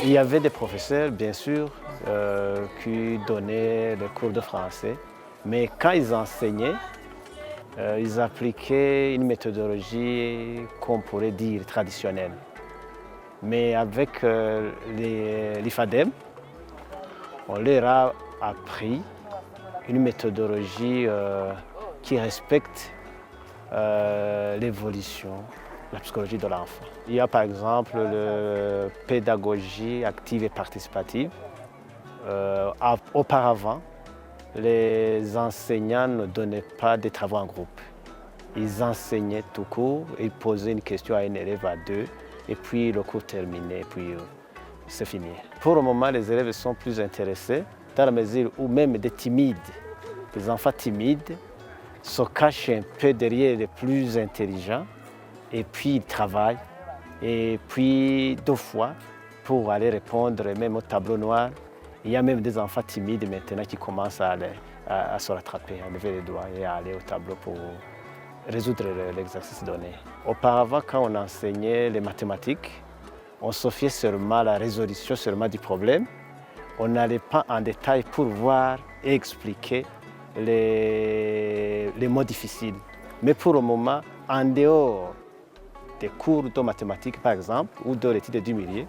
Il y avait des professeurs, bien sûr, qui donnaient des cours de français, mais quand ils enseignaient, ils appliquaient une méthodologie qu'on pourrait dire traditionnelle. Mais avec l'IFADEM, on leur a appris une méthodologie qui respecte l'évolution, la psychologie de l'enfant. Il y a par exemple la pédagogie active et participative. Auparavant, les enseignants ne donnaient pas des travaux en groupe. Ils enseignaient tout court, ils posaient une question à un élève à deux, et puis le cours terminé, puis c'est fini. Pour le moment, les élèves sont plus intéressés dans la mesure où même des timides, des enfants timides, se cachent un peu derrière les plus intelligents, et puis ils travaillent, et puis deux fois pour aller répondre même au tableau noir. Il y a même des enfants timides maintenant qui commencent à se rattraper, à lever les doigts et à aller au tableau pour résoudre l'exercice donné. Auparavant, quand on enseignait les mathématiques, on se fiait seulement à la résolution seulement du problème. On n'allait pas en détail pour voir et expliquer les mots difficiles. Mais pour le moment, en dehors des cours de mathématiques, par exemple, ou de l'étude du milieu,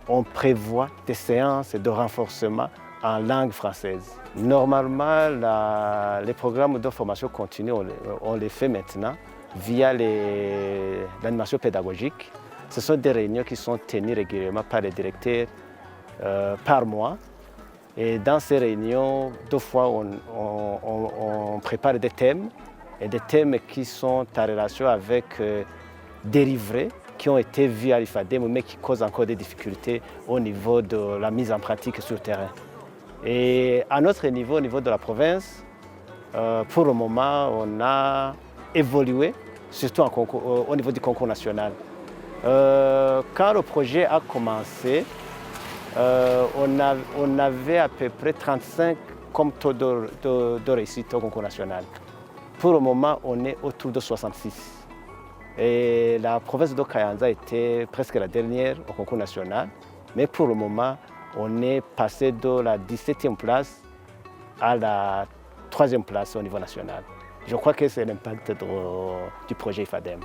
on prévoit des séances de renforcement en langue française. Normalement, les programmes de formation continue, on les fait maintenant via l'animation pédagogique. Ce sont des réunions qui sont tenues régulièrement par les directeurs par mois. Et dans ces réunions, deux fois, on prépare des thèmes, et des thèmes qui sont en relation avec des livrets qui ont été vus à l'IFADEM, mais qui causent encore des difficultés au niveau de la mise en pratique sur le terrain. Et à notre niveau, au niveau de la province, pour le moment, on a évolué, surtout au niveau du concours national. Quand le projet a commencé, on avait à peu près 35 comme taux de réussite au concours national. Pour le moment, on est autour de 66. Et la province de Kayanza était presque la dernière au concours national. Mais pour le moment, on est passé de la 17e place à la 3e place au niveau national. Je crois que c'est l'impact du projet IFADEM.